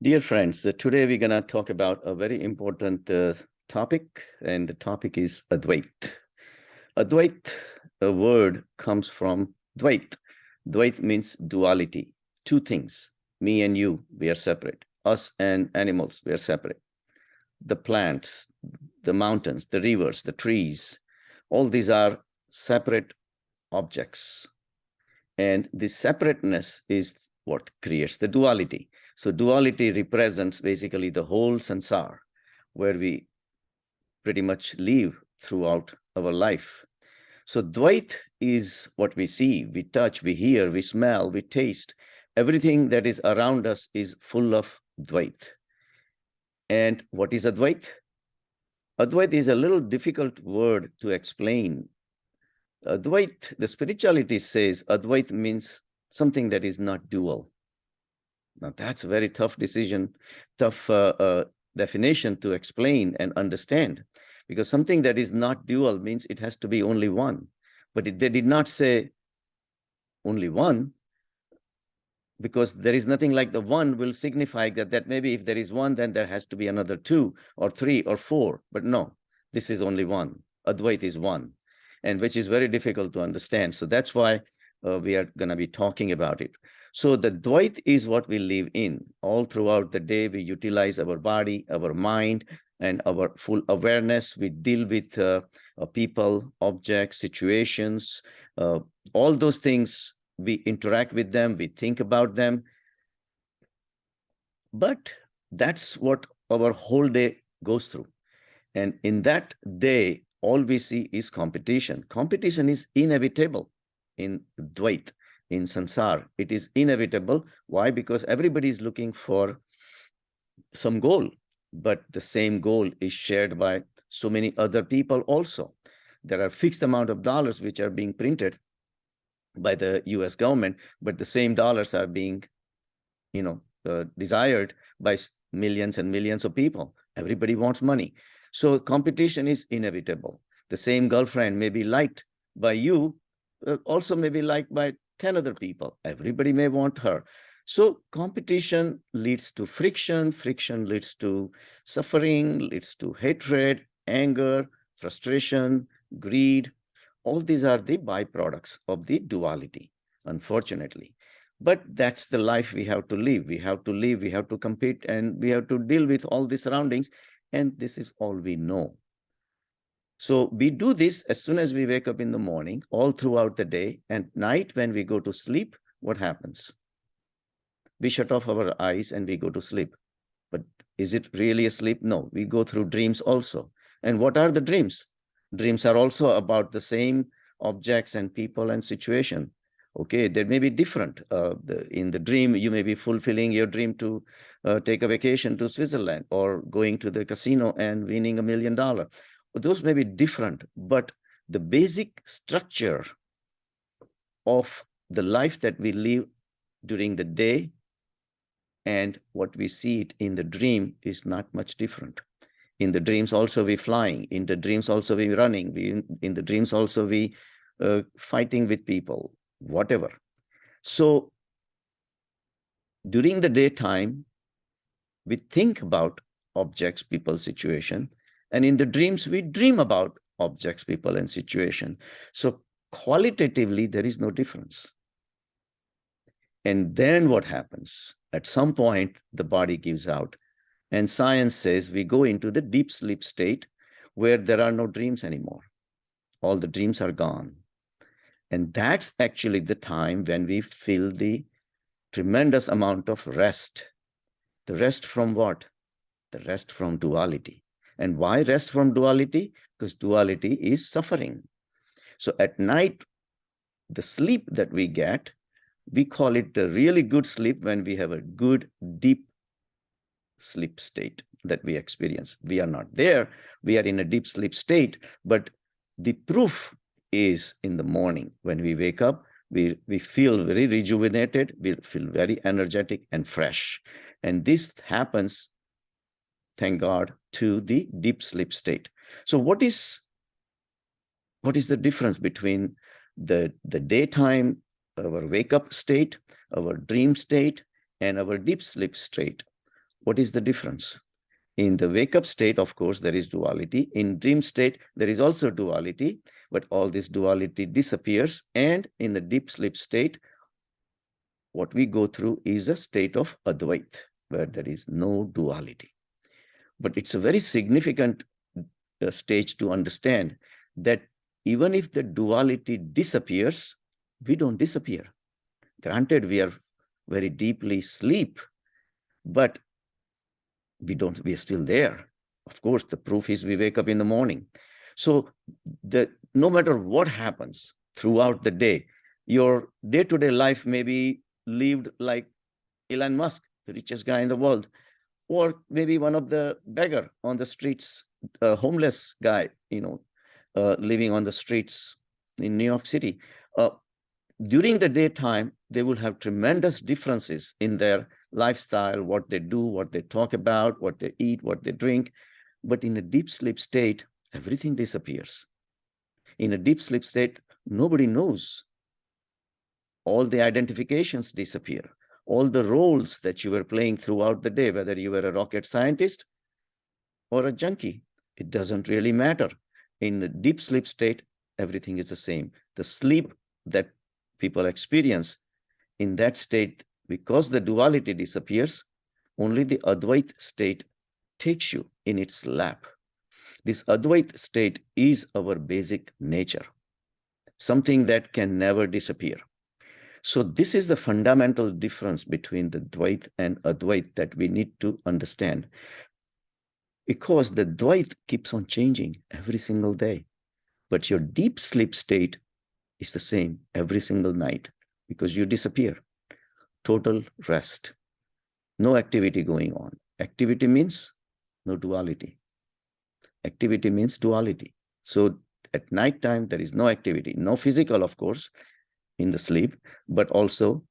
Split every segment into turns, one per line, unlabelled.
Dear friends, today we're going to talk about a very important topic, and the topic is Advait. Advait, a word, comes from Dvait. Dvait means duality, two things. Me and you, we are separate. Us and animals, we are separate. The plants, the mountains, the rivers, the trees, all these are separate objects. And this separateness is what creates the duality. So duality represents basically the whole sansar, where we pretty much live throughout our life. So Dvait is what we see, we touch, we hear, we smell, we taste. Everything that is around us is full of Dvait. And what is Advait? Advait is a little difficult word to explain. Advait, the spirituality says Advait means something that is not dual. Now that's a very tough definition to explain and understand, because something that is not dual means it has to be only one. But they did not say only one, because there is nothing like the one will signify that maybe if there is one, then there has to be another two or three or four. But no, this is only one. Advait is one, and which is very difficult to understand. So that's why we are going to be talking about it. So the Dvait is what we live in. All throughout the day, we utilize our body, our mind, and our full awareness. We deal with people, objects, situations, all those things. We interact with them, we think about them. But that's what our whole day goes through. And in that day, all we see is competition. Competition is inevitable in Dvait, in Sansar. It is inevitable. Why? Because everybody is looking for some goal, but the same goal is shared by so many other people also. There are fixed amount of dollars which are being printed by the US government, but the same dollars are being, desired by millions and millions of people. Everybody wants money. So competition is inevitable. The same girlfriend may be liked by you, also may be liked by 10 other people. Everybody may want her. So competition leads to friction. Friction leads to suffering, leads to hatred, anger, frustration, greed. All these are the byproducts of the duality, unfortunately. But that's the life we have to live. We have to live, we have to compete, and we have to deal with all the surroundings. And this is all we know. So we do this as soon as we wake up in the morning, all throughout the day. And night, when we go to sleep, what happens? We shut off our eyes and we go to sleep. But is it really a sleep? No, we go through dreams also. And what are the dreams? Dreams are also about the same objects and people and situation. Okay, they may be different. In the dream, you may be fulfilling your dream to take a vacation to Switzerland, or going to the casino and winning $1 million. Those may be different, but the basic structure of the life that we live during the day and what we see it in the dream is not much different. In the dreams also we flying, in the dreams also we running, in the dreams also we fighting with people, whatever. So during the daytime, we think about objects, people, situation, and in the dreams we dream about objects, people, and situation. So qualitatively, there is no difference. And then what happens? At some point, the body gives out. And science says we go into the deep sleep state where there are no dreams anymore. All the dreams are gone. And that's actually the time when we feel the tremendous amount of rest. The rest from what? The rest from duality. And why rest from duality? Because duality is suffering. So at night, the sleep that we get, we call it a really good sleep when we have a good, deep sleep state that we experience. We are not there. We are in a deep sleep state, but the proof is in the morning. When we wake up, we feel very rejuvenated. We feel very energetic and fresh. And this happens, thank God, to the deep sleep state. So what is the difference between the daytime, our wake up state, our dream state, and our deep sleep state? what is the difference? In the wake-up state, of course, there is duality. In dream state, there is also duality, but all this duality disappears. And in the deep sleep state, what we go through is a state of Advait, where there is no duality. But it's a very significant stage to understand that even if the duality disappears, we don't disappear. Granted, we are very deeply asleep, but we are still there. Of course, the proof is we wake up in the morning. So no matter what happens throughout the day, your day-to-day life may be lived like Elon Musk, the richest guy in the world, or maybe one of the beggar on the streets, homeless guy, living on the streets in New York City. During the daytime, they will have tremendous differences in their lifestyle, what they do, what they talk about, what they eat, what they drink. But in a deep sleep state, everything disappears. In a deep sleep state, nobody knows. All the identifications disappear. All the roles that you were playing throughout the day, whether you were a rocket scientist or a junkie, it doesn't really matter. In the deep sleep state, everything is the same. The sleep that people experience in that state, because the duality disappears, only the Advait state takes you in its lap. This Advait state is our basic nature, something that can never disappear. So this is the fundamental difference between the Dvait and Advait that we need to understand, because the Dvait keeps on changing every single day, but your deep sleep state is the same every single night, because you disappear. Total rest. No activity going on. Activity means no duality. Activity means duality. So at night time, there is no activity, no physical, of course, in the sleep, but also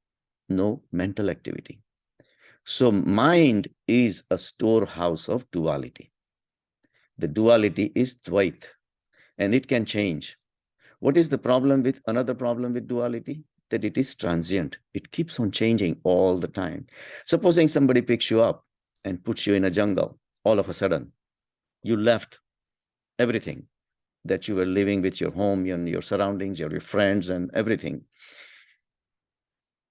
no mental activity. So mind is a storehouse of duality. The duality is Dvait, and it can change. What is the problem with another problem with duality? That it is transient. It keeps on changing all the time. Supposing somebody picks you up and puts you in a jungle, all of a sudden, you left everything that you were living with, your home and your surroundings, your friends and everything.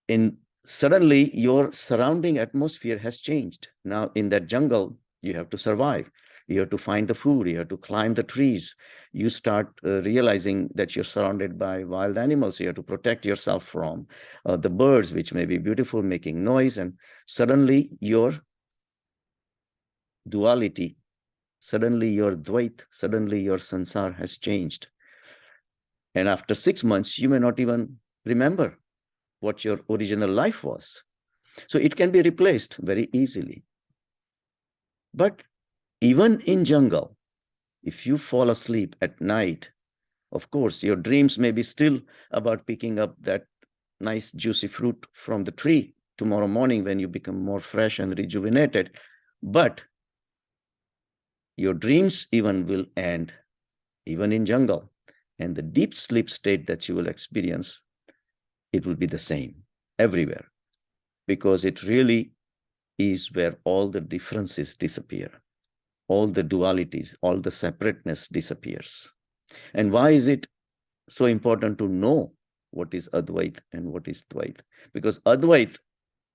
And suddenly your surrounding atmosphere has changed. Now in that jungle, you have to survive. You have to find the food. You have to climb the trees. You start realizing that you're surrounded by wild animals. You have to protect yourself from the birds, which may be beautiful, making noise. And suddenly your duality, suddenly your Dvait, suddenly your sansar has changed. And after 6 months, you may not even remember what your original life was. So it can be replaced very easily. But even in jungle, if you fall asleep at night, of course, your dreams may be still about picking up that nice juicy fruit from the tree tomorrow morning when you become more fresh and rejuvenated. But your dreams even will end, even in jungle. And the deep sleep state that you will experience, it will be the same everywhere, because it really is where all the differences disappear. All the dualities, all the separateness disappears. And why is it so important to know what is Advait and what is Dvait? Because Advait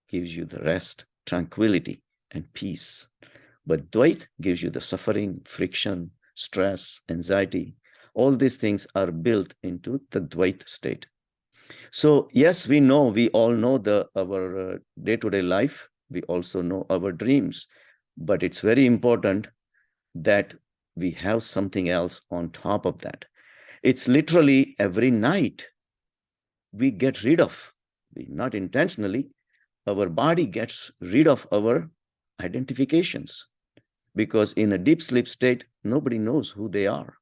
gives you the rest, tranquility, and peace. But Dvait gives you the suffering, friction, stress, anxiety. All these things are built into the Dvait state. So yes, we all know our day-to-day life. We also know our dreams. But it's very important that we have something else on top of that. It's literally every night we get rid of, not intentionally, our body gets rid of our identifications, because in a deep sleep state, nobody knows who they are.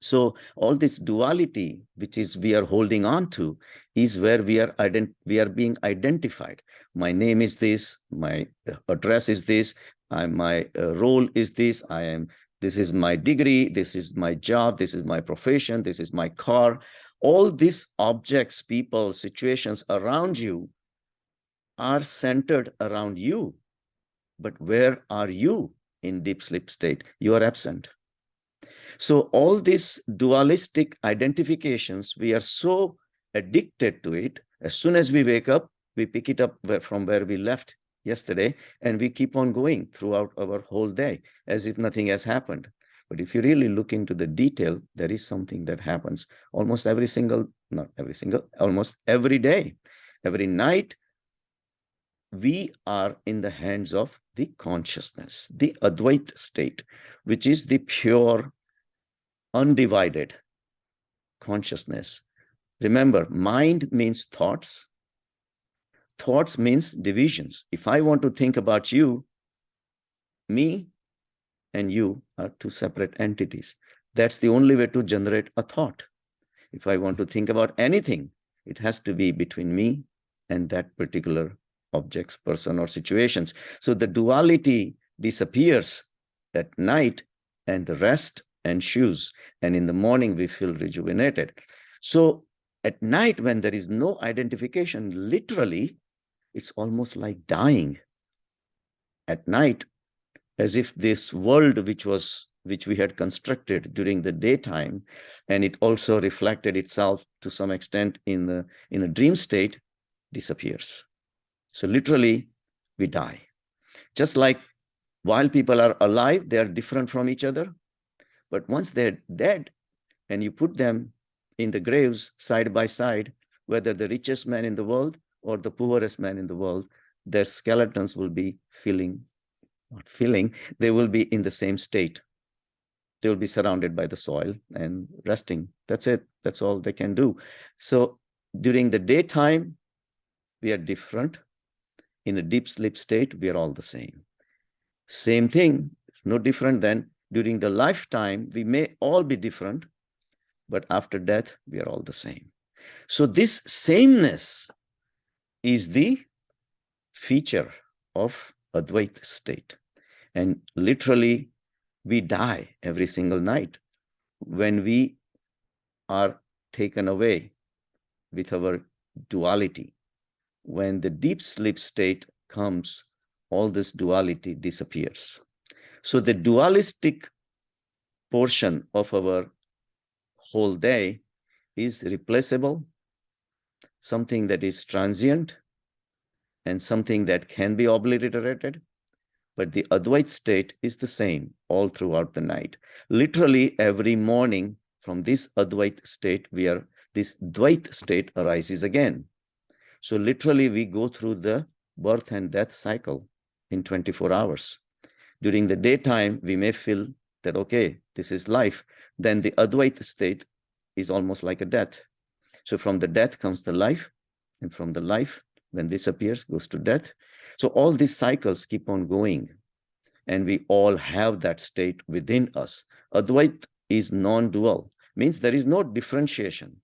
So all this duality, which is we are holding on to, is where we are being identified. My name is this, my address is this, my role is this, this is my degree, this is my job, this is my profession, this is my car. All these objects, people, situations around you are centered around you. But where are you in deep sleep state? You are absent. So all these dualistic identifications, we are so addicted to it. As soon as we wake up, we pick it up from where we left yesterday, and we keep on going throughout our whole day as if nothing has happened. But if you really look into the detail, there is something that happens almost almost every day. Every night, we are in the hands of the consciousness, the Advait state, which is the pure, undivided consciousness. Remember, mind means thoughts. Thoughts means divisions. If I want to think about you, me and you are two separate entities. That's the only way to generate a thought. If I want to think about anything, it has to be between me and that particular objects, person, or situations. So the duality disappears at night, and the rest ensues. And in the morning, we feel rejuvenated. So at night, when there is no identification, literally, it's almost like dying. At night, as if this world which we had constructed during the daytime, and it also reflected itself to some extent in a dream state, disappears. So literally, we die. Just like while people are alive, they are different from each other. But once they're dead, and you put them in the graves side by side, whether the richest man in the world or the poorest man in the world, their skeletons will be they will be in the same state. They will be surrounded by the soil and resting. That's it. That's all they can do. So during the daytime, we are different. In a deep sleep state, we are all the same. Same thing. It's no different than during the lifetime, we may all be different, but after death, we are all the same. So this sameness is the feature of Advait state. And literally, we die every single night when we are taken away with our duality. When the deep sleep state comes, all this duality disappears. So the dualistic portion of our whole day is replaceable, something that is transient, and something that can be obliterated. But the Advait state is the same all throughout the night. Literally every morning from this Advait state, this Dvait state arises again. So literally we go through the birth and death cycle in 24 hours. During the daytime, we may feel that, okay, this is life. Then the Advait state is almost like a death. So from the death comes the life, and from the life, when this appears, goes to death. So all these cycles keep on going, and we all have that state within us. Advait is non-dual, means there is no differentiation.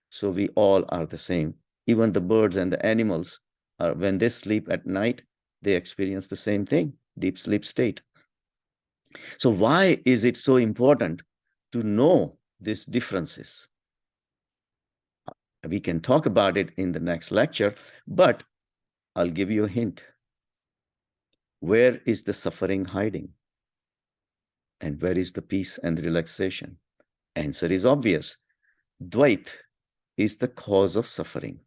So we all are the same. Even the birds and the animals, when they sleep at night, they experience the same thing, deep sleep state. So why is it so important to know these differences? We can talk about it in the next lecture, but I'll give you a hint. Where is the suffering hiding? And where is the peace and relaxation? Answer is obvious. Dvait is the cause of suffering.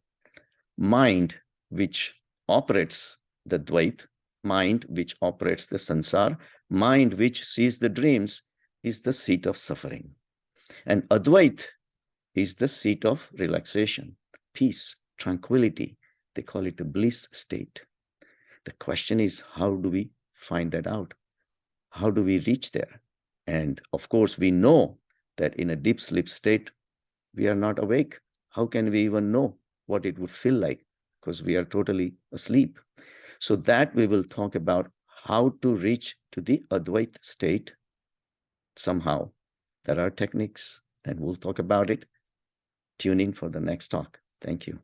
Mind, which operates the Dvait, mind which operates the sansar, mind which sees the dreams, is the seat of suffering. And Advait is the seat of relaxation, peace, tranquility. They call it a bliss state. The question is, how do we find that out? How do we reach there? And of course, we know that in a deep sleep state, we are not awake. How can we even know what it would feel like? Because we are totally asleep. So that we will talk about how to reach to the Advait state somehow. There are techniques, and we'll talk about it. Tune in for the next talk. Thank you.